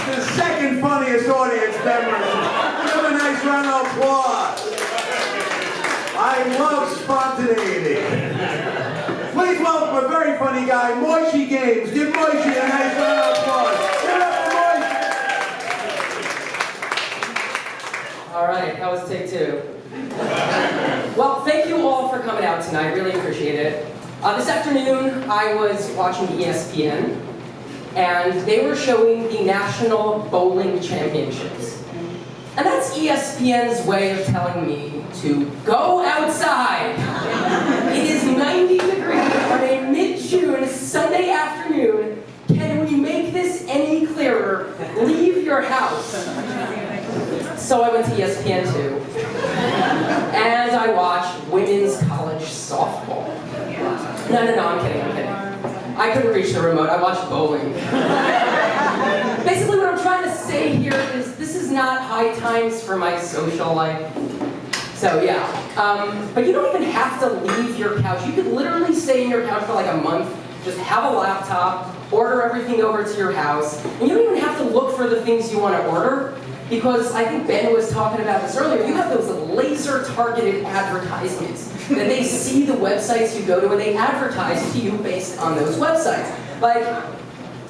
the second funniest audience member. Give him a nice round of applause. I love spontaneity. Please welcome a very funny guy, Moishie Gamss. Give Moishie a nice round of applause. Give it up for Moishie. All right, that was take two. Well, thank you all for coming out tonight. Really appreciate it. This afternoon, I was watching ESPN, and they were showing the National Bowling Championships. And that's ESPN's way of telling me to go outside. It is 90 degrees on a mid-June Sunday afternoon. Can we make this any clearer? Leave your house. So I went to ESPN 2, and I watched women's college softball. No, I'm kidding. I couldn't reach the remote. I watched bowling. Basically, what I'm trying to say here is this is not high times for my social life. So yeah, but you don't even have to leave your couch. You could literally stay in your couch for like a month, just have a laptop, order everything over to your house, and you don't even have to look for the things you want to order, because I think Ben was talking about this earlier. You have those laser-targeted advertisements that they see the websites you go to and they advertise to you based on those websites. Like,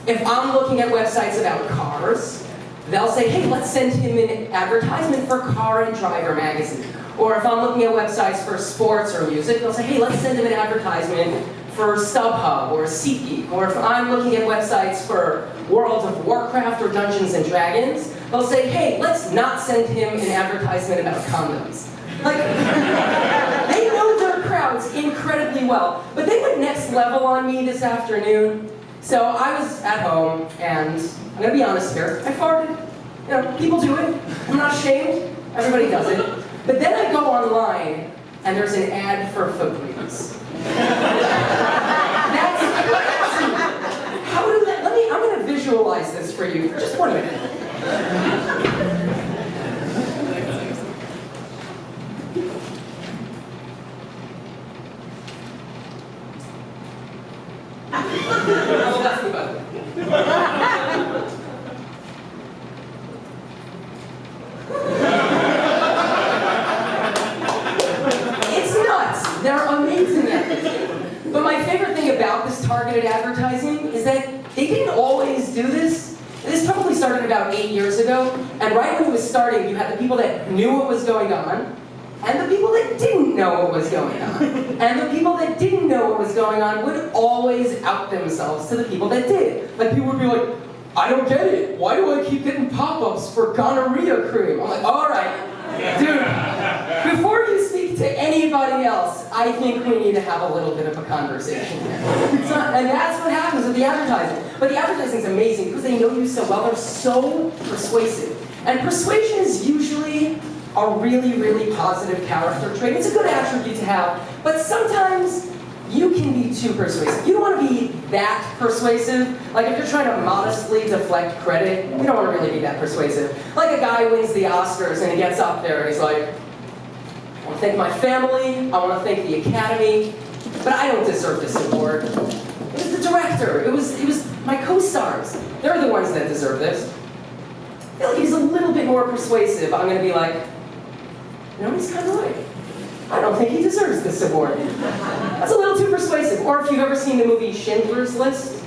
if I'm looking at websites about cars, they'll say, hey, let's send him an advertisement for Car and Driver magazine. Or if I'm looking at websites for sports or music, they'll say, hey, let's send him an advertisement for StubHub or SeatGeek. Or if I'm looking at websites for World of Warcraft or Dungeons and Dragons, they'll say, hey, let's not send him an advertisement about condoms. Like, they know their crowds incredibly well. But they went next level on me this afternoon. So I was at home, and I'm gonna be honest here, I farted. You know, people do it. I'm not ashamed. Everybody does it. But then I go online, and there's an ad for Febreze. How do that? I'm gonna visualize this for you for just 1 minute. Oh, that's the button. It's nuts. They're amazing at this. But my favorite thing about this targeted advertising is that they didn't always do this. This probably started about 8 years ago, and right when it was starting, you had the people that knew what was going on, and the people that didn't know what was going on. And the people that didn't know what was going on would always out themselves to the people that did. Like, people would be like, I don't get it. Why do I keep getting pop-ups for gonorrhea cream? I'm like, all right, dude, before you speak to anybody else, I think we need to have a little bit of a conversation here. And that's what happens with the advertising. But the advertising is amazing because they know you so well. They're so persuasive. And persuasion is usually a really, really positive character trait. It's a good attribute to have, but sometimes you can be too persuasive. You don't want to be that persuasive. Like, if you're trying to modestly deflect credit, you don't want to really be that persuasive. Like a guy wins the Oscars and he gets up there and he's like, I want to thank my family, I want to thank the Academy, but I don't deserve this award. It was the director, it was my co-stars. They're the ones that deserve this. I feel like he's a little bit more persuasive. I'm going to be like, you know, he's kind of right. I don't think he deserves this award. That's a little too persuasive. Or if you've ever seen the movie Schindler's List.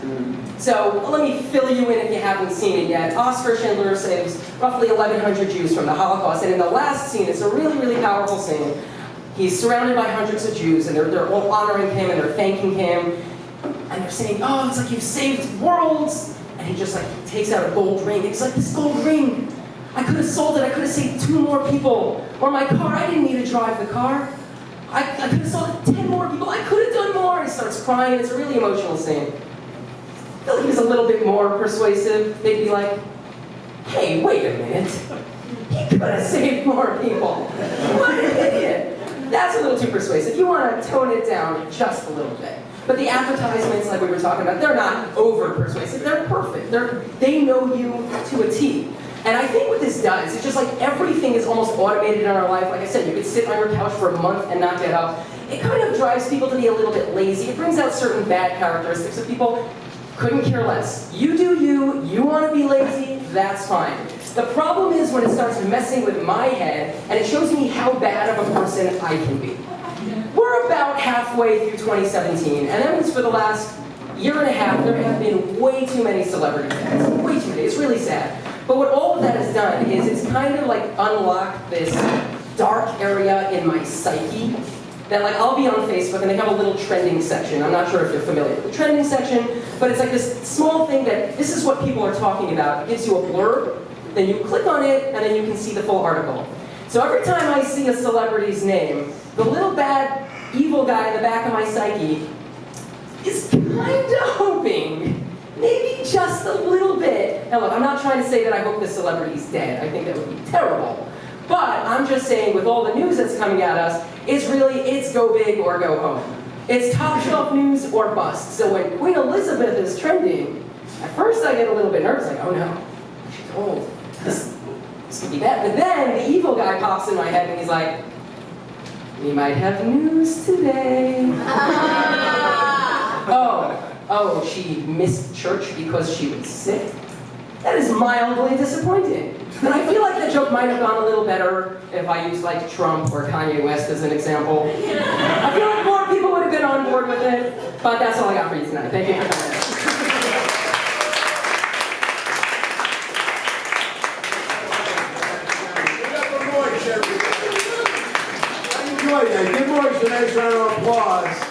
So let me fill you in if you haven't seen it yet. Oskar Schindler saves roughly 1,100 Jews from the Holocaust. And in the last scene, it's a really, really powerful scene. He's surrounded by hundreds of Jews, and they're all honoring him, and they're thanking him. And they're saying, oh, it's like you've saved worlds. And he just like takes out a gold ring. It's like, this gold ring, I could have sold it. I could have saved 2 more people. Or my car, I didn't need to drive the car. I could have sold it to 10 more people. I could have done more. He starts crying. It's a really emotional scene. I feel like he was a little bit more persuasive. They'd be like, hey, wait a minute. He could have saved more people. What an idiot. That's a little too persuasive. You want to tone it down just a little bit. But the advertisements, like we were talking about, they're not over-persuasive. They're perfect. They know you to a T. And I think what this does, it's just like everything is almost automated in our life. Like I said, you could sit on your couch for a month and not get up. It kind of drives people to be a little bit lazy. It brings out certain bad characteristics of people. Couldn't care less. You do you want to be lazy, that's fine. The problem is when it starts messing with my head, and it shows me how bad of a person I can be. We're about halfway through 2017, and that means for the last year and a half, there have been way too many celebrity deaths. Way too many. It's really sad. But what all of that has done is it's kind of like unlocked this dark area in my psyche that, like, I'll be on Facebook and they have a little trending section. I'm not sure if you're familiar with the trending section, but it's like this small thing that this is what people are talking about. It gives you a blurb, then you click on it, and then you can see the full article. So every time I see a celebrity's name, the little bad evil guy in the back of my psyche is kind of hoping, maybe just a little bit. Now look, I'm not trying to say that I hope this celebrity's dead. I think that would be terrible. But I'm just saying, with all the news that's coming at us, it's go big or go home. It's top shelf news or bust. So when Queen Elizabeth is trending, at first I get a little bit nervous, like, oh no, she's old. This could be bad. But then the evil guy pops in my head and he's like, we might have news today. Oh, she missed church because she was sick? That is mildly disappointing. And I feel like the joke might have gone a little better if I used like Trump or Kanye West as an example. I feel like more people would have been on board with it, but that's all I got for you tonight. Thank you for coming. I enjoyed that. Give Moishie a nice round of applause.